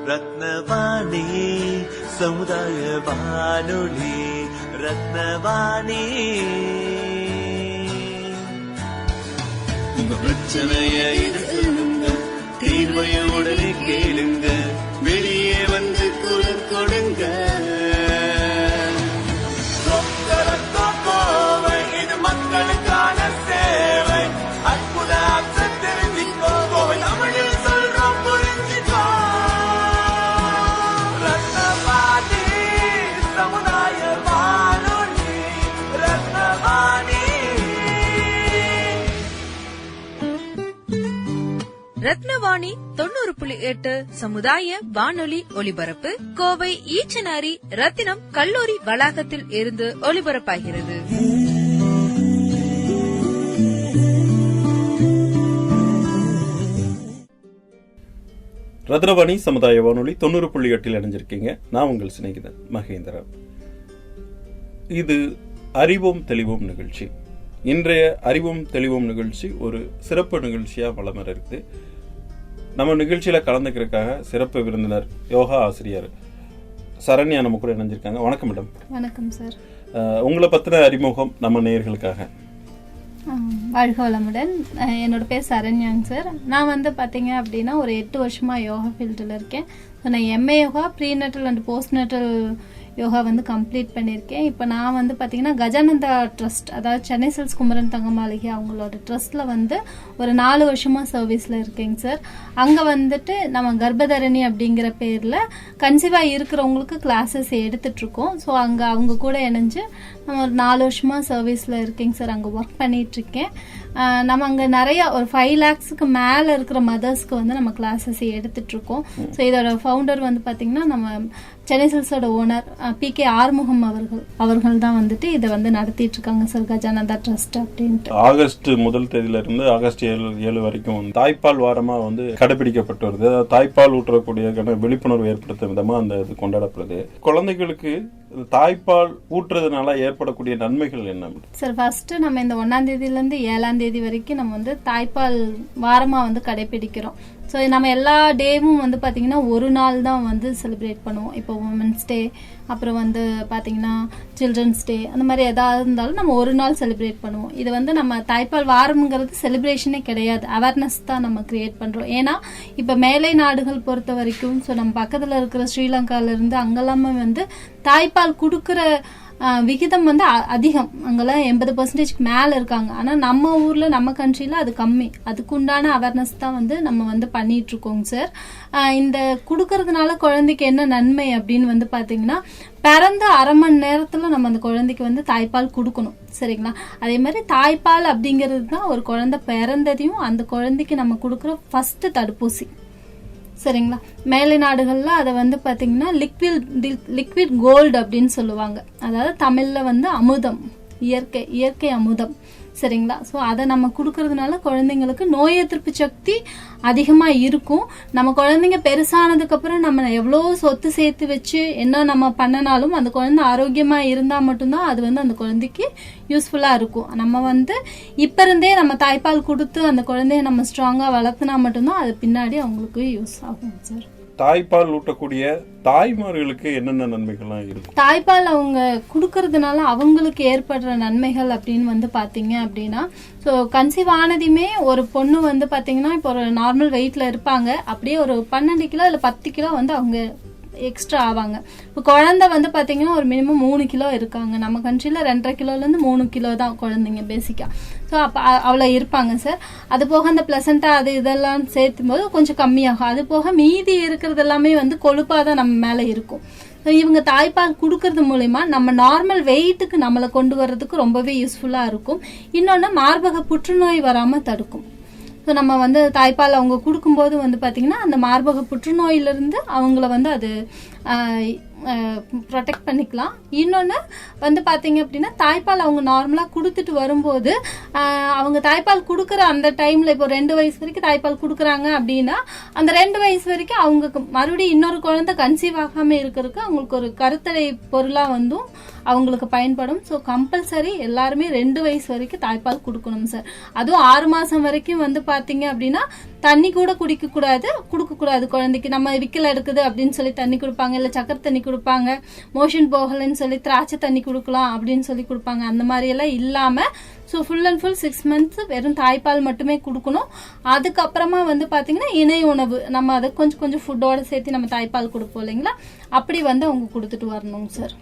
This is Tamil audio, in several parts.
ரத்னவாணி சமுதாய வானொலி. ரத்னவாணி உங்க பிரச்சனைய சொல்லுங்க, தீர்வைய உடனே கேளுங்க, வெளியே வந்து குரல் கொடுங்க. இது மக்களுக்கான சேவை. அற்புத தெரிஞ்சுக்கோ, தமிழில் சொல்றோம் புரிஞ்சுக்கோ. ரத்னவாணி சமுதாய வானொலி. ரத்னவாணி. ரத்னவாணி 90.8 சமுதாய வானொலி ஒலிபரப்பு கோவை ஈச்சனாரி ரத்தினம் கல்லூரி வளாகத்தில் இருந்து ஒலிபரப்பாகிறது. ரத்னவாணி சமுதாய வானொலி 90.8 இணைஞ்சிருக்கீங்க. நான் உங்கள் சிநேகிதன் மகேந்திரன். இது அறிவோம் தெளிவோம் நிகழ்ச்சி. இன்றைய அறிவோம் தெளிவோம் நிகழ்ச்சி ஒரு சிறப்பு நிகழ்ச்சியா வலம் வர இருக்குது. நம்ம நிகழ்ச்சியில கலந்துக்கிறதுக்காக சிறப்பு விருந்தினர் யோகா ஆசிரியர் சரண்யா நம்ம கூட இணைஞ்சிருக்காங்க. வணக்கம் மேடம். வணக்கம் சார். உங்களை பத்தின அறிமுகம் நம்ம நேயர்களுக்காக. வாழ்க வளமுடன். என்னோட பேர் சரண்யாங்க சார். நான் பார்த்தீங்க அப்படின்னா ஒரு 8 வருஷமா யோகா ஃபீல்டில் இருக்கேன். ஸோ நான் MA yoga prenatal and postnatal yoga complete பண்ணியிருக்கேன். இப்போ நான் பார்த்தீங்கன்னா கஜானந்தா ட்ரஸ்ட், அதாவது சென்னை சில்க்ஸ் குமரன் தங்க மாளிகை அவங்களோட ட்ரஸ்ட்டில் ஒரு 4 வருஷமாக சர்வீஸில் இருக்கேங்க சார். அங்கே நம்ம கர்ப்பதரணி அப்படிங்கிற பேரில் கன்சீவாக இருக்கிறவங்களுக்கு கிளாஸஸ் எடுத்துட்ருக்கோம். ஸோ அங்கே அவங்க கூட இணைஞ்சு நம்ம ஒரு 4 வருஷமாக சர்வீஸில் இருக்கேங்க சார். அங்கே ஒர்க் பண்ணிகிட்ருக்கேன். நம்ம அங்கே நிறைய ஒரு 5 lakhsக்கு மேலே இருக்கிற மதர்ஸ்க்கு நம்ம கிளாஸஸ் எடுத்துட்ருக்கோம். ஸோ இதோட ஃபவுண்டர் பார்த்தீங்கன்னா நம்ம சென்னை சில்க்ஸோட ஓனர் PK ஆறுமுகம் அவர்கள் தான் இதை நடத்திட்டு இருக்காங்க சார், கஜானந்தா ட்ரஸ்ட் அப்படின்ட்டு. ஆகஸ்ட் 1 தேதியிலிருந்து ஆகஸ்ட் 7 வரைக்கும் தாய்ப்பால் வாரமா கடைபிடிக்கப்பட்டு வருது. தாய்ப்பால் ஊற்றக்கூடிய விழிப்புணர்வு ஏற்படுத்தும் விதமா அந்த இது கொண்டாடப்படுது. குழந்தைகளுக்கு தாய்ப்பால் ஊற்றுறதுனால ஏற்படக்கூடிய நன்மைகள் என்ன சார்? ஃபர்ஸ்ட் நம்ம இந்த 1ஆம் தேதியிலேருந்து 7ஆம் தேதி வரைக்கும் நம்ம தாய்ப்பால் வாரமா கடைபிடிக்கிறோம். ஸோ நம்ம எல்லா டேவும் பார்த்தீங்கன்னா ஒரு நாள் தான் செலிப்ரேட் பண்ணுவோம். இப்போ உமன்ஸ் டே, அப்புறம் பார்த்தீங்கன்னா சில்ட்ரன்ஸ் டே, அந்த மாதிரி எதாவது இருந்தாலும் நம்ம ஒரு நாள் செலிப்ரேட் பண்ணுவோம். இது நம்ம தாய்ப்பால் வாரம்ங்கிறது செலிப்ரேஷனே கிடையாது, அவேர்னஸ் தான் நம்ம கிரியேட் பண்ணுறோம். ஏன்னா இப்போ மேலை நாடுகள் பொறுத்த வரைக்கும், ஸோ நம்ம பக்கத்தில் இருக்கிற ஸ்ரீலங்காவிலேருந்து அங்கெல்லாமே தாய்ப்பால் கொடுக்குற விகிதம் அதிகம். அங்கெல்லாம் 80% மேல இருக்காங்க. ஆனா நம்ம ஊர்ல நம்ம கண்ட்ரில அது கம்மி. அதுக்குண்டான அவேர்னஸ் தான் நம்ம பண்ணிட்டு இருக்கோங்க சார். இந்த குடுக்கறதுனால குழந்தைக்கு என்ன நன்மை அப்படின்னு பாத்தீங்கன்னா, பிறந்த அரை மணி நேரத்துல நம்ம அந்த குழந்தைக்கு தாய்ப்பால் கொடுக்கணும், சரிங்களா? அதே மாதிரி தாய்ப்பால் அப்படிங்கிறது தான் ஒரு குழந்தை பிறந்ததையும் அந்த குழந்தைக்கு நம்ம கொடுக்குற ஃபர்ஸ்ட் தடுப்பூசி, சரிங்களா? மேலை நாடுகள்ல அதை பாத்தீங்கன்னா லிக்விட் கோல்டு அப்படின்னு சொல்லுவாங்க. அதாவது தமிழ்ல அமுதம், இயற்கை அமுதம், சரிங்களா? ஸோ அதை நம்ம கொடுக்கறதுனால குழந்தைங்களுக்கு நோய் எதிர்ப்பு சக்தி அதிகமா இருக்கும். நம்ம குழந்தைங்க பெருசானதுக்கு அப்புறம் நம்ம எவ்வளோ சொத்து சேர்த்து வச்சு என்ன நம்ம பண்ணனாலும் அந்த குழந்தை ஆரோக்கியமா இருந்தா மட்டும்தான் அது அந்த குழந்தைக்கு யூஸ்ஃபுல்லா இருக்கும். நம்ம இப்ப இருந்தே நம்ம தாய்ப்பால் கொடுத்து அந்த குழந்தைய நம்ம ஸ்ட்ராங்கா வளர்த்துனா மட்டும்தான் அது பின்னாடி அவங்களுக்கு யூஸ் ஆகும் சார். தாய்ப்பால் ஊட்டக்கூடிய தாய்மார்களுக்கு என்னென்ன நன்மைகள்லாம் இருக்கு? தாய்ப்பால் அவங்க கொடுக்கறதுனால அவங்களுக்கு ஏற்படுற நன்மைகள் அப்படின்னு பாத்தீங்க அப்படின்னா, ஸோ கன்சீவ் ஆனதையுமே ஒரு பொண்ணு பாத்தீங்கன்னா இப்போ ஒரு நார்மல் வெயிட்ல இருப்பாங்க. அப்படியே ஒரு 12 கிலோ இல்லை 10 கிலோ அவங்க எக்ஸ்ட்ரா ஆவாங்க. இப்போ குழந்தை பாத்தீங்கன்னா ஒரு மினிமம் 3 கிலோ இருக்காங்க. நம்ம கண்ட்ரில 2.5 கிலோலேருந்து 3 கிலோ தான் குழந்தைங்க பேசிக்கா. ஸோ அப்போ அவ்வளோ இருப்பாங்க சார். அது போக அந்த பிளசண்டா அது இதெல்லாம் சேர்த்தும் போது கொஞ்சம் கம்மியாகும். அது போக மீதி இருக்கிறது எல்லாமே கொழுப்பாக தான் நம்ம மேலே இருக்கும். இவங்க தாய்ப்பால் கொடுக்கறது மூலமா நம்ம நார்மல் வெயிட்டுக்கு நம்மளை கொண்டு வர்றதுக்கு ரொம்பவே யூஸ்ஃபுல்லா இருக்கும். இன்னொன்னு மார்பக புற்றுநோய் வராம தடுக்கும். ஸோ நம்ம தாய்ப்பால் அவங்க கொடுக்கும்போது பாத்தீங்கன்னா அந்த மார்பக புற்றுநோயிலிருந்து அவங்கள அது ப்ரொடெக்ட் பண்ணிக்கலாம். இன்னொன்று பாத்தீங்க அப்படின்னா, தாய்ப்பால் அவங்க நார்மலா கொடுத்துட்டு வரும்போது அவங்க தாய்ப்பால் கொடுக்குற அந்த டைம்ல இப்போ 2 வயசு வரைக்கும் தாய்ப்பால் கொடுக்குறாங்க அப்படின்னா, அந்த 2 வயசு வரைக்கும் அவங்களுக்கு மறுபடியும் இன்னொரு குழந்தை கன்சீவ் ஆகாம இருக்கிறதுக்கு அவங்களுக்கு ஒரு கருத்தடை பொருளா அவங்களுக்கு பயன்படும். ஸோ கம்பல்சரி எல்லாருமே 2 வயசு வரைக்கும் தாய்ப்பால் கொடுக்கணும் சார். அதுவும் 6 மாசம் வரைக்கும் பாத்தீங்க அப்படின்னா தண்ணி கூட குடுக்க கூடாது குழந்தைக்கு. நம்ம விக்கல் எடுக்குது அப்படின்னு சொல்லி தண்ணி கொடுப்பாங்க, இல்ல சக்கரை தண்ணி கொடுப்பாங்க, மோஷன் போகலன்னு சொல்லி திராட்சை தண்ணி கொடுக்கலாம் அப்படின்னு சொல்லி கொடுப்பாங்க. அந்த மாதிரி எல்லாம் இல்லாம so full and full 6 months வெறும் தாய்ப்பால் மட்டுமே கொடுக்கணும். அதுக்கப்புறமா வந்து பாத்தீங்கன்னா இணை உணவு நம்ம அதை கொஞ்சம் ஃபுட்டோட சேர்த்து நம்ம தாய்ப்பால் கொடுப்போம் இல்லைங்களா, அப்படி வந்து அவங்க கொடுத்துட்டு வரணும் சார்.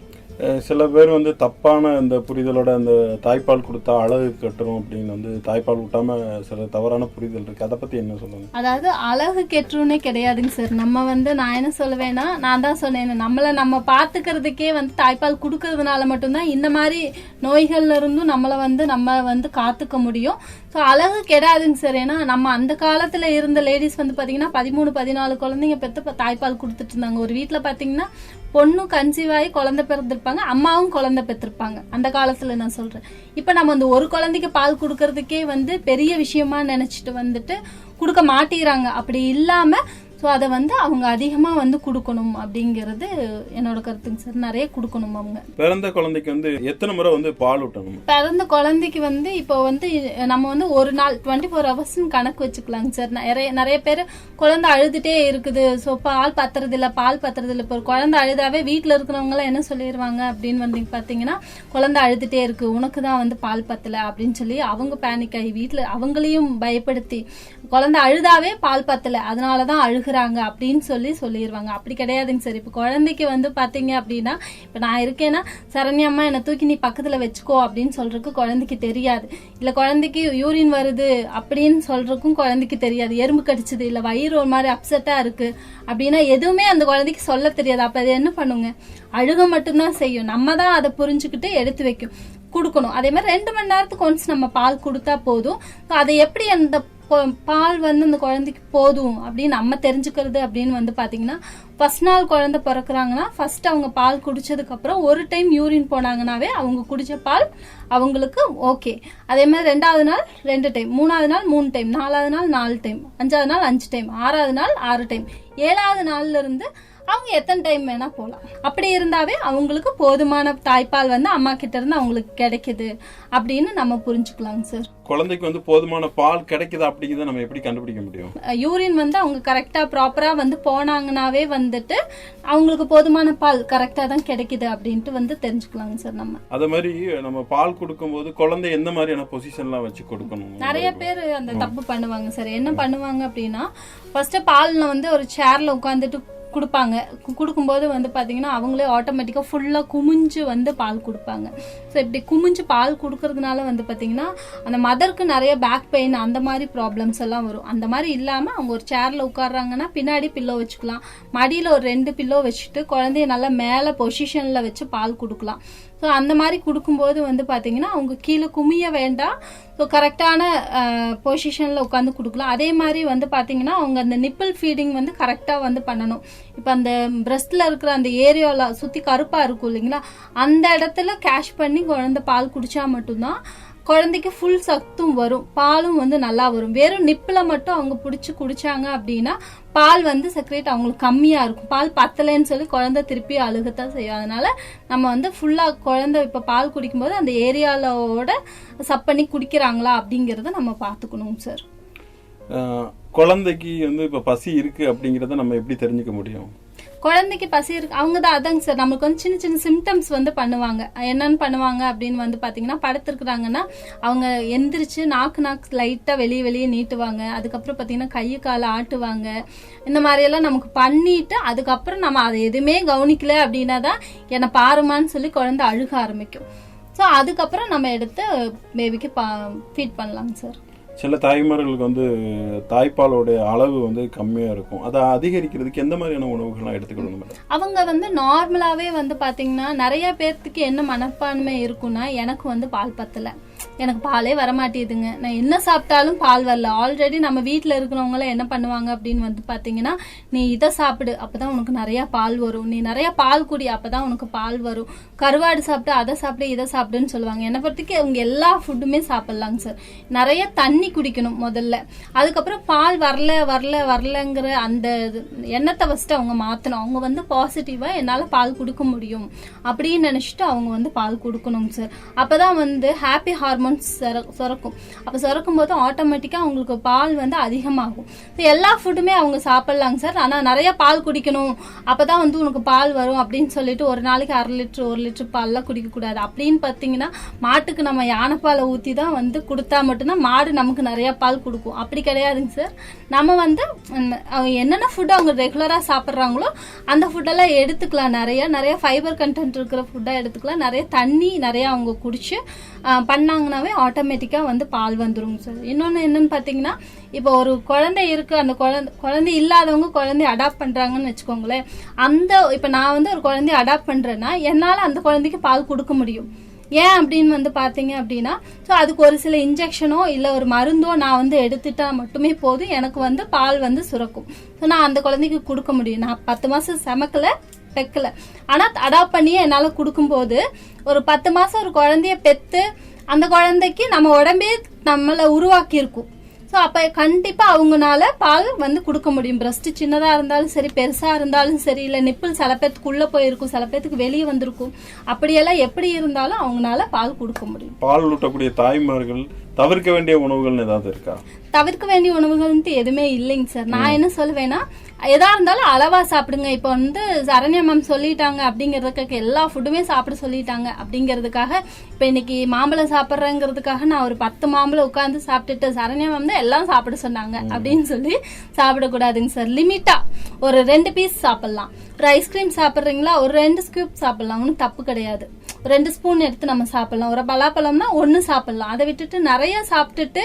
சில பேர் வந்து தப்பான அந்த புரிதலோட அந்த தாய்ப்பால் கொடுத்தா அழகு கட்டுரும் அப்படின்னு வந்து தாய்ப்பால் விட்டாம சில தவறான புரிதல் இருக்கு. அதை பத்தி என்ன சொல்லுங்க? அதாவது அழகு கெட்டுருன்னே கிடையாதுங்க சார். நம்ம வந்து நான் என்ன சொல்லுவேன்னா, நான் தான் சொன்னேன், நம்ம பாத்துக்கிறதுக்கே வந்து தாய்ப்பால் கொடுக்கறதுனால மட்டும்தான் இந்த மாதிரி நோய்கள்ல இருந்தும் நம்ம வந்து காத்துக்க முடியும். ஸோ அழகு கெடாதுங்க சார். ஏன்னா நம்ம அந்த காலத்துல இருந்த லேடிஸ் வந்து பாத்தீங்கன்னா 13-14 குழந்தைங்க பெற்று தாய்ப்பால் கொடுத்துட்டு இருந்தாங்க. ஒரு வீட்டுல பாத்தீங்கன்னா பொண்ணு கன்சீவ் ஆகி குழந்தை பிறந்திருப்பாங்க, அம்மாவும் குழந்தை பெற்றிருப்பாங்க அந்த காலத்துல. நான் சொல்றேன், இப்ப நம்ம அந்த ஒரு குழந்தைக்கு பால் கொடுக்கறதுக்கே வந்து பெரிய விஷயமா நினைச்சிட்டு வந்துட்டு கொடுக்க மாட்டேறாங்க. அப்படி இல்லாம ஸோ அதை வந்து அவங்க அதிகமா வந்து கொடுக்கணும் அப்படிங்கிறது என்னோட கருத்துங்க சார். நிறைய கொடுக்கணும். அவங்க பிறந்த குழந்தைக்கு வந்து எத்தனை முறை வந்து பால் ஊட்டணும்? பிறந்த குழந்தைக்கு வந்து இப்போ வந்து நம்ம வந்து ஒரு நாள் 24 hours கணக்கு வச்சுக்கலாங்க சார். நிறைய பேர் குழந்தை அழுதுட்டே இருக்குது, ஸோ பால் பத்துறது இல்ல. இப்போ ஒரு குழந்தை அழுதாவே வீட்டுல இருக்கிறவங்க எல்லாம் என்ன சொல்லிடுவாங்க அப்படின்னு வந்து பாத்தீங்கன்னா, குழந்தை அழுதுட்டே இருக்கு, உனக்கு தான் வந்து பால் பத்தல அப்படின்னு சொல்லி அவங்க பேனிக் ஆகி வீட்டுல அவங்களையும் பயப்படுத்தி குழந்தை அழுதாவே பால் பத்தல அதனாலதான் அழுகுறாங்க அப்படின்னு சொல்லிடுவாங்க. அப்படி கிடையாதுங்க சார். இப்ப குழந்தைக்கு வந்து பாத்தீங்க அப்படின்னா, இப்ப நான் இருக்கேன்னா சரண்யா அம்மா என்னை தூக்கி நீ பக்கத்துல வச்சுக்கோ அப்படின்னு சொல்றதுக்கு குழந்தைக்கு தெரியாது. இல்ல குழந்தைக்கு யூரின் வருது அப்படின்னு சொல்றதுக்கும் குழந்தைக்கு தெரியாது. எறும்பு கடிச்சது, இல்ல வயிறு ஒரு மாதிரி அப்செட்டா இருக்கு அப்படின்னா எதுவுமே அந்த குழந்தைக்கு சொல்ல தெரியாது. அப்ப அது என்ன பண்ணுங்க, அழுக மட்டும்தான் செய்யும். நம்ம தான் அதை புரிஞ்சுக்கிட்டு எடுத்து வைக்கும் கொடுக்கணும். அதே மாதிரி 2 மணி நேரத்துக்கு ஒன்ஸ் நம்ம பால் கொடுத்தா போதும். அதை எப்படி அந்த பால் வந்து அந்த குழந்தைக்கு போதும் அப்படின்னு நம்ம தெரிஞ்சுக்கிறது அப்படின்னு வந்து பாத்தீங்கன்னா, ஃபர்ஸ்ட் நாள் குழந்தை பிறக்குறாங்கன்னா ஃபர்ஸ்ட் அவங்க பால் குடிச்சதுக்கு அப்புறம் ஒரு டைம் யூரின் போனாங்கன்னாவே அவங்க குடிச்ச பால் அவங்களுக்கு ஓகே. அதே மாதிரி 2வது நாள் 2 டைம், 3வது நாள் 3 டைம், 4வது நாள் 4 டைம், 5வது நாள் 5 டைம், 6வது நாள் 6 டைம், 7வது நாள்ல இருந்து அவங்க எத்தனை டைம் வேணா போலாம். அப்படி இருந்தாவே அவங்களுக்கு போதுமான தாய்ப்பால் வந்து அம்மா கிட்ட இருந்து அவங்களுக்கு கிடைக்குது அப்படின்னு நம்ம புரிஞ்சுக்கலாங்க சார். குழந்தைக்கு வந்து போதுமான பால் கிடைக்குது அப்படிங்கிறத நம்ம எப்படி கண்டுபிடிக்க முடியும்? யூரின் வந்து அவங்க கரெக்டா ப்ராப்பரா வந்து போனாங்கன்னாவே வந்துட்டு அவங்களுக்கு போதுமான பால் கரெக்டா தான் கிடைக்குது அப்படின்ட்டு வந்து தெரிஞ்சுக்கலாங்க சார். நம்ம அதே மாதிரி நம்ம பால் கொடுக்கும் போது குழந்தை எந்த மாதிரியான பொசிஷன்லாம் வச்சு கொடுக்கணும்? நிறைய பேர் அந்த தப்பு பண்ணுவாங்க சார். என்ன பண்ணுவாங்க அப்படின்னா, ஃபர்ஸ்ட் பால்ல வந்து ஒரு சேர்ல உட்காந்துட்டு கொடுப்பாங்க. கொடுக்கும்போது வந்து பாத்தீங்கன்னா அவங்களே ஆட்டோமேட்டிக்கா ஃபுல்லா குமிஞ்சு வந்து பால் கொடுப்பாங்க. ஸோ இப்படி குமிஞ்சு பால் கொடுக்கறதுனால வந்து பாத்தீங்கன்னா அந்த மதருக்கு நிறைய பேக் பெயின் அந்த மாதிரி ப்ராப்ளம்ஸ் எல்லாம் வரும். அந்த மாதிரி இல்லாம அவங்க ஒரு சேர்ல உட்கார்றாங்கன்னா பின்னாடி பில்லோ வச்சுக்கலாம், மடியில ஒரு 2 பில்லோ வச்சுட்டு குழந்தைய நல்லா மேல பொசிஷன்ல வச்சு பால் கொடுக்கலாம். ஸோ அந்த மாதிரி கொடுக்கும்போது வந்து பாத்தீங்கன்னா அவங்க கீழே குமிய வேண்டாம். ஸோ கரெக்டான பொசிஷன்ல உட்காந்து கொடுக்கலாம். அதே மாதிரி வந்து பாத்தீங்கன்னா அவங்க அந்த நிப்பிள் ஃபீடிங் வந்து கரெக்டா வந்து பண்ணணும். இப்ப அந்த பிரஸ்ட்ல இருக்கிற அந்த ஏரியால சுத்தி கருப்பா இருக்கும் இல்லைங்களா, அந்த இடத்துல கேஷ் பண்ணி குழந்தை பால் குடிச்சா மட்டும்தான் குழந்தைக்கு ஃபுல் சத்தும் வரும், பாலும் வந்து நல்லா வரும். வெறும் நிப்பில மட்டும் அவங்க பிடிச்சி குடிச்சாங்க அப்படின்னா பால் வந்து செக்ரேட் அவங்களுக்கு கம்மியா இருக்கும். பால் பத்தலைன்னு சொல்லி குழந்தை திருப்பி அழுகத்தான் செய்யும். அதனால நம்ம வந்து ஃபுல்லா குழந்தை இப்ப பால் குடிக்கும் போது அந்த ஏரியாலோட சப் பண்ணி குடிக்கிறாங்களா அப்படிங்கறத நம்ம பாத்துக்கணும் சார். குழந்தைக்கு வந்து இப்ப பசி இருக்கு அப்படிங்கறத நம்ம எப்படி தெரிஞ்சுக்க முடியும்? குழந்தைக்கு பசி இருக்கு அவங்க தான் அதாங்க சார், நம்மளுக்கு வந்து சின்ன சின்ன சிம்டம்ஸ் வந்து பண்ணுவாங்க. என்னன்னு பண்ணுவாங்க அப்படின்னு வந்து பாத்தீங்கன்னா, படுத்திருக்கிறாங்கன்னா அவங்க எந்திரிச்சு நாக்கு லைட்டா வெளியே நீட்டுவாங்க. அதுக்கப்புறம் பாத்தீங்கன்னா கையை காலை ஆட்டுவாங்க. இந்த மாதிரி எல்லாம் நமக்கு பண்ணிட்டு அதுக்கப்புறம் நம்ம அதை எதுவுமே கவனிக்கல அப்படின்னா தான் என்னை பாருமான்னு சொல்லி குழந்தை அழுக ஆரம்பிக்கும். ஸோ அதுக்கப்புறம் நம்ம எடுத்து பேபிக்கு ஃபீட் பண்ணலாங்க சார். சில தாய்மார்களுக்கு வந்து தாய்ப்பாலோட அளவு வந்து கம்மியா இருக்கும். அதை அதிகரிக்கிறதுக்கு எந்த மாதிரியான உணவுகள்லாம் எடுத்துக்கணும்? அவங்க வந்து நார்மலாவே வந்து பாத்தீங்கன்னா நிறைய பேர்த்துக்கு என்ன மனப்பான்மை இருக்குன்னா, எனக்கு வந்து பால் பத்தல, எனக்கு பாலே வரமாட்டேதுங்க, நான் என்ன சாப்பிட்டாலும் பால் வரல. ஆல்ரெடி நம்ம வீட்டுல இருக்கிறவங்க என்ன பண்ணுவாங்க அப்படின்னு வந்து பாத்தீங்கன்னா, நீ இதை சாப்பிடு அப்பதான் உனக்கு நிறைய பால் வரும், நீ நிறைய பால் குடி அப்பதான் உனக்கு பால் வரும், கருவாடு சாப்பிட்டு அதை சாப்பிடு இதை சாப்பிடுன்னு சொல்லுவாங்க. என்னை பொறுத்துக்கு அவங்க எல்லா ஃபுட்டுமே சாப்பிடலாங்க சார். நிறைய தண்ணி குடிக்கணும் முதல்ல. அதுக்கப்புறம் பால் வரலங்கிற அந்த எண்ணத்தை ஃபர்ஸ்ட் அவங்க மாத்தணும். அவங்க வந்து பாசிட்டிவா என்னால பால் கொடுக்க முடியும் அப்படின்னு நினைச்சிட்டு அவங்க வந்து பால் கொடுக்கணும் சார். அப்பதான் வந்து ஹாப்பி ஹார்மோன்ஸ் ஹார்மோன்ஸ் சுரக்கும். அப்ப சுரக்கும் போது ஆட்டோமேட்டிக்கா அவங்களுக்கு பால் வந்து அதிகமாகும். எல்லா ஃபுட்டுமே அவங்க சாப்பிடலாங்க சார். ஆனா நிறைய பால் குடிக்கணும், அப்பதான் வந்து உனக்கு பால் வரும் அப்படின்னு சொல்லிட்டு ஒரு நாளைக்கு 1/2 லிட்டர் 1 லிட்டர் பால்லாம் குடிக்க கூடாது. அப்படின்னு பாத்தீங்கன்னா மாட்டுக்கு நம்ம யானைப்பாலை ஊத்தி தான் வந்து கொடுத்தா மட்டும்தான் மாடு நமக்கு நிறைய பால் கொடுக்கும். அப்படி கிடையாதுங்க சார். நம்ம வந்து என்னென்ன ஃபுட் அவங்க ரெகுலரா சாப்பிட்றாங்களோ அந்த ஃபுட்டெல்லாம் எடுத்துக்கலாம். நிறைய ஃபைபர் கண்டென்ட் இருக்கிற ஃபுட்டா எடுத்துக்கலாம். நிறைய தண்ணி நிறைய அவங்க குடிச்சு பண்ணாங்கன்னாவே ஆட்டோமேட்டிக்கா வந்து பால் வந்துருங்க சார். இன்னொன்னு என்னன்னு பாத்தீங்கன்னா, இப்போ ஒரு குழந்தை இருக்கு, அந்த குழந்தை இல்லாதவங்க குழந்தைய அடாப்ட் பண்றாங்கன்னு வச்சுக்கோங்களேன். இப்ப நான் வந்து ஒரு குழந்தைய அடாப்ட் பண்றேன்னா என்னால அந்த குழந்தைக்கு பால் கொடுக்க முடியும். ஏன் அப்படின்னு வந்து பாத்தீங்க அப்படின்னா, ஸோ அதுக்கு ஒரு சில இன்ஜெக்ஷனோ இல்ல ஒரு மருந்தோ நான் வந்து எடுத்துட்டா மட்டுமே போதும், எனக்கு வந்து பால் வந்து சுரக்கும். ஸோ நான் அந்த குழந்தைக்கு கொடுக்க முடியும். நான் 10 மாசம் சமக்கல பெக்கல, ஆனா அடாப்ட் பண்ணியே என்னால கொடுக்கும்போது ஒரு 10 மாசம் ஒரு குழந்தைய பெத்து அந்த குழந்தைக்கு நம்ம உடம்பே நம்மள உருவாக்கி இருக்கும். ஸோ அப்ப கண்டிப்பா அவங்கனால பால் வந்து கொடுக்க முடியும். பிரஸ்ட் சின்னதா இருந்தாலும் சரி, பெருசா இருந்தாலும் சரி, இல்ல நிப்பிள் சில பேத்துக்கு உள்ள போயிருக்கும், சில பேத்துக்கு வெளியே வந்திருக்கும். அப்படியெல்லாம் எப்படி இருந்தாலும் அவங்கனால பால் கொடுக்க முடியும். பால் ஊட்டக்கூடிய தாய்மார்கள் தவிர்க்க வேண்டிய உணவுகள் ஏதாவது இருக்கா? தவிர்க்க வேண்டிய உணவுகள்ன்ட்டு எதுவுமே இல்லைங்க சார். நான் என்ன சொல்லுவேன்னா, எதா இருந்தாலும் அளவா சாப்பிடுங்க. இப்ப வந்து சரண்யா மேம் சொல்லிட்டாங்க அப்படிங்கறதுக்காக எல்லா ஃபுட்டுமே சாப்பிட சொல்லிட்டாங்க அப்படிங்கறதுக்காக, இப்ப இன்னைக்கு மாம்பழம் சாப்பிட்றேங்கிறதுக்காக நான் ஒரு 10 மாம்பழம் உட்கார்ந்து சாப்பிட்டுட்டு சரண்யா மேம் தான் எல்லாம் சாப்பிட சொன்னாங்க அப்படின்னு சொல்லி சாப்பிடக்கூடாதுங்க சார். லிமிட்டா ஒரு 2 பீஸ் சாப்பிடலாம். ஒரு ஐஸ்கிரீம் சாப்பிட்றீங்களா, ஒரு 2 ஸ்கூப் சாப்பிடலாம், ஒன்னும் தப்பு கிடையாது. 2 ஸ்பூன் எடுத்து நம்ம சாப்பிடலாம். ஒரு பலாப்பழம்னா 1 சாப்பிடலாம். அதை விட்டுட்டு நிறைய சாப்பிட்டுட்டு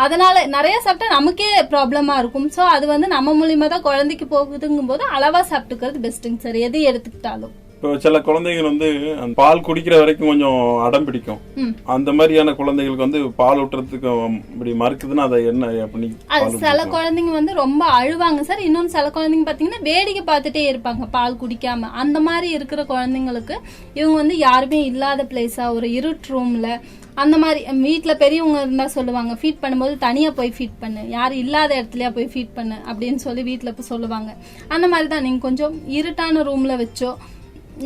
அதனால நிறைய சாப்பிட்டா நமக்கே ப்ராப்ளமா இருக்கும். சோ அது வந்து நம்ம மூலியமா தான் குழந்தைக்கு போகுதுங்கும் போது அளவா சாப்பிட்டுக்கிறது பெஸ்ட்டுங்க சார், எது எடுத்துக்கிட்டாலும். இப்போ சில குழந்தைகள் வந்து அந்த பால் குடிக்கிற வரைக்கும் கொஞ்சம் அடம் பிடிக்கும். அந்த மாதிரியான குழந்தைகளுக்கு வந்து பால் ஊட்டுறதுக்கு இப்படி மறுக்குதுன்னா அதை என்ன பண்ணி? சில குழந்தைங்க வந்து ரொம்ப அழுவாங்க சார். இன்னொன்னு சில குழந்தைங்க பாத்தீங்கன்னா வேடிக்கை பார்த்துட்டே இருப்பாங்க பால் குடிக்காம. அந்த மாதிரி இருக்கிற குழந்தைங்களுக்கு இவங்க வந்து யாருமே இல்லாத பிளேஸா ஒரு இருட்டு ரூம்ல அந்த மாதிரி, வீட்டுல பெரியவங்க இருந்தா சொல்லுவாங்க ஃபீட் பண்ணும்போது தனியா போய் ஃபீட் பண்ணு, யாரும் இல்லாத இடத்துலயா போய் ஃபீட் பண்ணு அப்படின்னு சொல்லி வீட்டுல போய் சொல்லுவாங்க. அந்த மாதிரிதான் நீங்க கொஞ்சம் இருட்டான ரூம்ல வச்சோ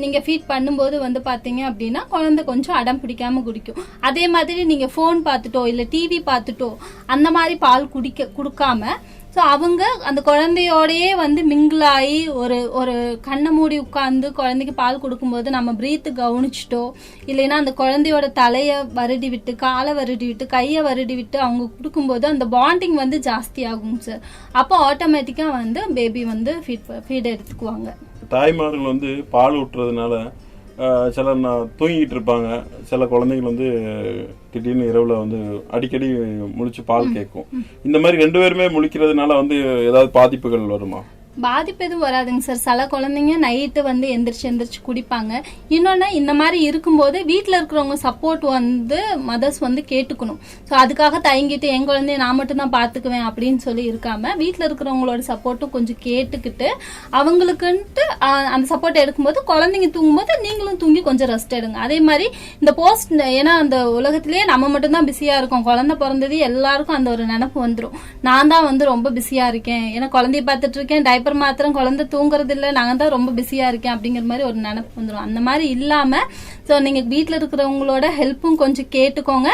நீங்க ஃபீட் பண்ணும்போது வந்து பாத்தீங்க அப்படின்னா குழந்தை கொஞ்சம் அடம் பிடிக்காம குடிக்கும். அதே மாதிரி நீங்க போன் பார்த்துட்டோ இல்ல டிவி பார்த்துட்டோ அந்த மாதிரி பால் குடுக்காம, ஸோ அவங்க அந்த குழந்தையோடயே வந்து மிங்கிள் ஆகி ஒரு கண்ணை மூடி உட்கார்ந்து குழந்தைக்கு பால் கொடுக்கும்போது நம்ம பிரீத்து கவனிச்சுட்டோ இல்லைன்னா அந்த குழந்தையோட தலையை வருடி விட்டு, காலை வருடி விட்டு, கையை வருடி விட்டு அவங்க கொடுக்கும்போது அந்த பாண்டிங் வந்து ஜாஸ்தி ஆகும் சார். அப்போ ஆட்டோமேட்டிக்கா வந்து பேபி வந்து ஃபீட் எடுத்துக்குவாங்க. தாய்மார்கள் வந்து பால் ஊட்டுறதுனால சில தூங்கிட்டு இருப்பாங்க. சில குழந்தைகள் வந்து திடீர்னு இரவுல வந்து அடிக்கடி முழிச்சு பால் கேட்கும். இந்த மாதிரி 2 பேருமே முழிக்கிறதுனால வந்து ஏதாவது பாதிப்புகள் வருமா? பாதிப்பு எதுவும் வராதுங்க சார். சில குழந்தைங்க நைட்டு வந்து எந்திரிச்சு குடிப்பாங்க. இன்னொன்னு இந்த மாதிரி இருக்கும்போது வீட்டுல இருக்கிறவங்க சப்போர்ட் வந்து மதர்ஸ் வந்து கேட்டுக்கணும். ஸோ அதுக்காக தயங்கிட்டு என் குழந்தைய நான் மட்டும் தான் பாத்துக்குவேன் அப்படின்னு சொல்லி இருக்காம வீட்டுல இருக்கிறவங்களோட சப்போர்ட்டும் கொஞ்சம் கேட்டுக்கிட்டு அவங்களுக்குன்ட்டு அந்த சப்போர்ட் எடுக்கும்போது குழந்தைங்க தூங்கும்போது நீங்களும் தூங்கி கொஞ்சம் ரெஸ்ட் எடுங்க. அதே மாதிரி இந்த போஸ்ட், ஏன்னா அந்த உலகத்திலேயே நம்ம மட்டும் தான் பிஸியா இருக்கோம். குழந்தை பிறந்தது எல்லாருக்கும் அந்த ஒரு நினைப்பு வந்துடும், நான் தான் வந்து ரொம்ப பிஸியா இருக்கேன், ஏன்னா குழந்தைய பார்த்துட்டு இருக்கேன், டைப்பர் மாத்திரம், குழந்தை தூங்குறது இல்ல, நாங்க தான் ரொம்ப பிஸியா இருக்கேன் அப்படிங்கிற மாதிரி ஒரு நினைப்பு வந்துடும். அந்த மாதிரி இல்லாம சோ நீங்க வீட்டுல இருக்கிறவங்களோட ஹெல்ப்பும் கொஞ்சம் கேட்டுக்கோங்க.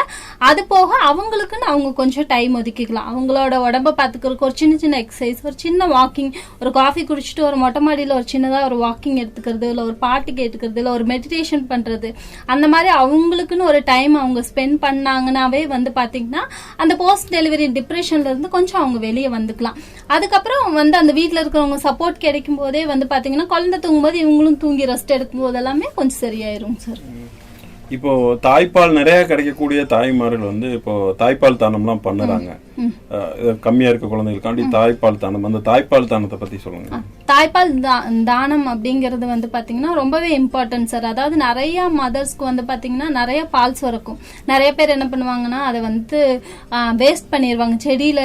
அது போக அவங்களுக்குன்னு அவங்க கொஞ்சம் டைம் ஒதுக்கிக்கலாம். அவங்களோட உடம்ப பாத்துக்கிறதுக்கு ஒரு சின்ன எக்ஸசைஸ், ஒரு சின்ன வாக்கிங், ஒரு காஃபி குடிச்சிட்டு ஒரு மொட்டை மாடியில ஒரு சின்னதா ஒரு வாக்கிங் எடுத்துக்கிறது, இல்ல ஒரு பாட்டு கேட்டுக்கிறது, இல்ல ஒரு மெடிடேஷன் பண்றது, அந்த மாதிரி அவங்களுக்குன்னு ஒரு டைம் அவங்க ஸ்பெண்ட் பண்ணாங்கன்னாவே வந்து பாத்தீங்கன்னா அந்த போஸ்ட் டெலிவரி டிப்ரெஷன்ல இருந்து கொஞ்சம் அவங்க வெளியே வந்துக்கலாம். அதுக்கப்புறம் வந்து அந்த வீட்டுல இருக்கிறவங்க சப்போர்ட் கிடைக்கும் போதே வந்து பாத்தீங்கன்னா குழந்தை தூங்கும்போது இவங்களும் தூங்கி ரெஸ்ட் எடுக்கும் போது எல்லாமே கொஞ்சம் சரியாயிரும் சார். இப்போ தாய்ப்பால் நிறைய கிடைக்கக்கூடிய தாய்மார்கள் வந்து இப்போ தாய்ப்பால் தானம்லாம் பண்ணுறாங்க. கம்மியா இருக்க குழந்தைகளுக்காண்டி தாய்ப்பால் தானம், அந்த தாய்ப்பால் தானத்தை பத்தி சொல்லுங்க. தாய்ப்பால் தானம் அப்படிங்கறது வந்து பாத்தீங்கன்னா ரொம்பவே இம்பார்ட்டன்ட் சார். அதாவது நிறைய மதர்ஸ்க்கு வந்து பாத்தீங்கன்னா நிறைய பால் சுரக்கும். நிறைய பேர் என்ன பண்ணுவாங்கன்னா அதை வந்து வேஸ்ட் பண்ணிடுவாங்க, செடியில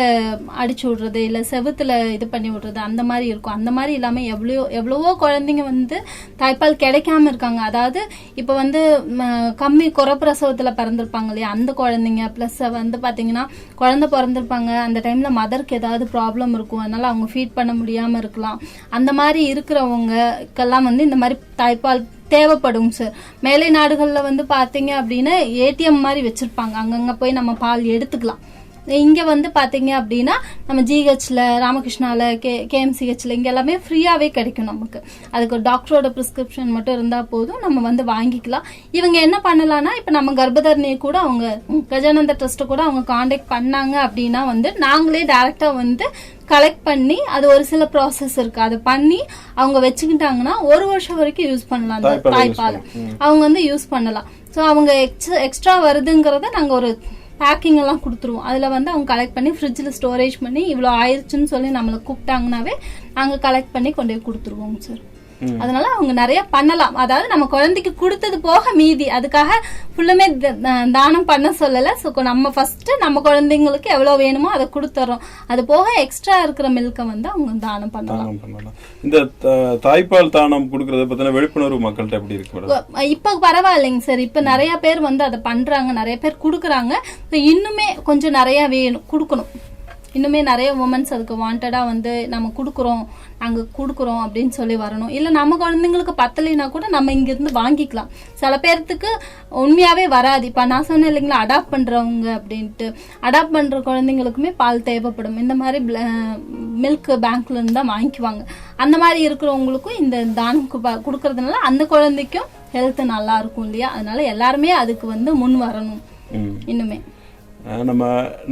அடிச்சு விடுறது இல்ல செவுத்துல இது பண்ணி விடுறது, அந்த மாதிரி இருக்கும். அந்த மாதிரி இல்லாம எவ்வளவோ குழந்தைங்க வந்து தாய்ப்பால் கிடைக்காம இருக்காங்க. அதாவது இப்ப வந்து கம்மி குறப்பிரசவத்துல பிறந்திருப்பாங்க இல்லையா, அந்த குழந்தைங்க பிளஸ் வந்து பாத்தீங்கன்னா குழந்தை பிறந்திருப்பாங்க, அந்த டைம்ல மதருக்கு ஏதாவது ப்ராப்ளம் இருக்கும், அதனால அவங்க ஃபீட் பண்ண முடியாம இருக்கலாம். அந்த மாதிரி இருக்கிறவங்கக்கெல்லாம் வந்து இந்த மாதிரி தாய்ப்பால் தேவைப்படும் சார். மேலை நாடுகள்ல வந்து பாத்தீங்க அப்படின்னா ஏடிஎம் மாதிரி வச்சிருப்பாங்க, அங்கங்க போய் நம்ம பால் எடுத்துக்கலாம். இங்க வந்து பாத்தீங்க அப்படின்னா நம்ம ஜிஹெச்ல, ராமகிருஷ்ணால, கேஎம்சிஹெச்ல இங்க எல்லாமே ஃப்ரீயாவே கிடைக்கும் நமக்கு. அதுக்கு ஒரு டாக்டரோட பிரிஸ்கிரிப்ஷன் மட்டும் இருந்தா போதும், நம்ம வந்து வாங்கிக்கலாம். இவங்க என்ன பண்ணலாம்னா, இப்ப நம்ம கர்ப்பதரணியை கூட அவங்க கஜானந்த ட்ரஸ்ட் கூட அவங்க கான்டாக்ட் பண்ணாங்க அப்படின்னா வந்து நாங்களே டைரக்டா வந்து கலெக்ட் பண்ணி, அது ஒரு சில ப்ராசஸ் இருக்கு, அதை பண்ணி அவங்க வச்சுக்கிட்டாங்கன்னா 1 வருஷம் வரைக்கும் யூஸ் பண்ணலாம். அந்த தாய்ப்பால் அவங்க வந்து யூஸ் பண்ணலாம். ஸோ அவங்க எக்ஸ்ட்ரா வருதுங்கிறத நாங்க ஒரு பேக்கிங் எல்லாம் கொடுத்துருவோம். அதுல வந்து அவங்க கலெக்ட் பண்ணி ஃப்ரிட்ஜில் ஸ்டோரேஜ் பண்ணி இவ்வளவு ஆயிடுச்சுன்னு சொல்லி நம்மளை கூப்பிட்டாங்கன்னாவே நாங்க கலெக்ட் பண்ணி கொண்டு போய் கொடுத்துருவோம் சார். அதனால அவங்க நிறைய பண்ணலாம். அதாவது நம்ம குழந்தைக்கு கொடுத்தது போக மீதி, அதுக்காக ஃபுல்லுமே தானம் பண்ண சொல்லல. ஸோ நம்ம ஃபர்ஸ்ட் நம்ம குழந்தைங்களுக்கு எவ்வளவு வேணுமோ அதை கொடுத்துறோம். அது போக எக்ஸ்ட்ரா இருக்கிற மில்கை வந்து அவங்க தானம் பண்ணலாம். இந்த தாய்ப்பால் தானம் கொடுக்கறத பத்தின விழிப்புணர்வு மக்கள்கிட்ட எப்படி இருக்கு? இப்ப பரவாயில்லைங்க சார். இப்ப நிறைய பேர் வந்து அதை பண்றாங்க, நிறைய பேர் கொடுக்குறாங்க. இன்னுமே கொஞ்சம் நிறைய வேணும், கொடுக்கணும். இன்னுமே நிறைய உமன்ஸ் அதுக்கு வாண்டடா வந்து நம்ம கொடுக்குறோம், நாங்க கொடுக்குறோம் அப்படின்னு சொல்லி வரணும். இல்ல நம்ம குழந்தைங்களுக்கு பத்தலைன்னா கூட நம்ம இங்க இருந்து வாங்கிக்கலாம். சில பேர்த்துக்கு உண்மையாவே வராது. இப்ப நான் சொன்னேன் இல்லைங்களா, அடாப்ட் பண்றவங்க அப்படின்ட்டு, அடாப்ட் பண்ற குழந்தைங்களுக்குமே பால் தேவைப்படும். இந்த மாதிரி மில்க் பேங்க்ல இருந்து தான் வாங்கிக்குவாங்க. அந்த மாதிரி இருக்கிறவங்களுக்கும் இந்த தானம் கொடுக்கறதுனால அந்த குழந்தைக்கும் ஹெல்த் நல்லா இருக்கும் இல்லையா? அதனால எல்லாருமே அதுக்கு வந்து முன் வரணும். இன்னுமே நம்ம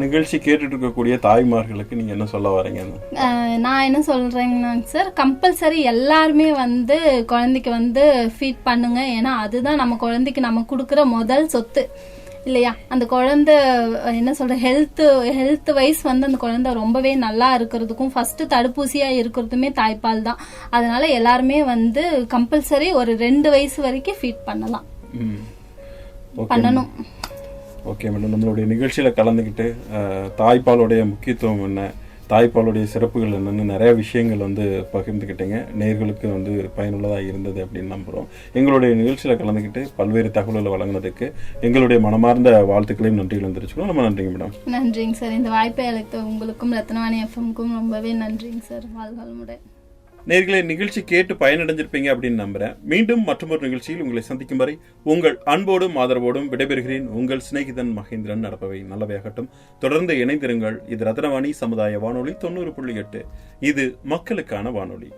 நிகழ்ச்சி கேட்டுட்டு இருக்கக்கூடிய தாய்மார்களுக்கு நீங்க என்ன சொல்ல வரீங்க? நான் என்ன சொல்றேங்கன்னா சார், கம்பல்சரி எல்லாருமே வந்து குழந்தைக்கு வந்து ஃபீட் பண்ணுங்க. ஏன்னா அதுதான் நம்ம குழந்தைக்கு நம்ம கொடுக்குற முதல் சொத்து இல்லையா? அந்த குழந்தை என்ன சொல்ற ஹெல்த் வைஸ் வந்து அந்த குழந்தை ரொம்பவே நல்லா இருக்கிறதுக்கும் ஃபர்ஸ்ட் தடுப்பூசியா இருக்கிறதுமே தாய்ப்பால் தான். அதனால எல்லாருமே வந்து கம்பல்சரி ஒரு 2 வயசு வரைக்கும் ஃபீட் பண்ணலாம், பண்ணணும். ஓகே மேடம், நம்மளுடைய நிகழ்ச்சியில் கலந்துக்கிட்டு தாய்ப்பாலுடைய முக்கியத்துவம் என்ன, தாய்ப்பாலுடைய சிறப்புகள் என்னன்னு நிறைய விஷயங்கள் வந்து பகிர்ந்துக்கிட்டீங்க. நேயர்களுக்கு வந்து பயனுள்ளதாக இருந்தது அப்படின்னு நம்புகிறோம். எங்களுடைய நிகழ்ச்சியில் கலந்துக்கிட்டு பல்வேறு தகவல்களை வழங்கினதுக்கு எங்களுடைய மனமார்ந்த வாழ்த்துக்களையும் நன்றிகளும் தெரிவிச்சுக்கணும். ரொம்ப நன்றிங்க மேடம். நன்றிங்க சார். இந்த வாய்ப்பை அளித்த உங்களுக்கும் ரத்னவாணி எஃப்எம்க்கும் ரொம்பவே நன்றிங்க சார். வாழ்வாழ்முறை. நேர்களை நிகழ்ச்சி கேட்டு பயனடைஞ்சிருப்பீங்க அப்படின்னு நம்புறேன். மீண்டும் மற்றொரு நிகழ்ச்சியில் உங்களை சந்திக்கும் வரை உங்கள் அன்போடும் ஆதரவோடும் விடைபெறுகிறேன். உங்கள் சிநேகிதன் மகேந்திரன். நடப்பவை நல்லவையாகட்டும். தொடர்ந்து இணைந்திருங்கள். இது ரத்னவாணி சமுதாய வானொலி 90.8. இது மக்களுக்கான வானொலி.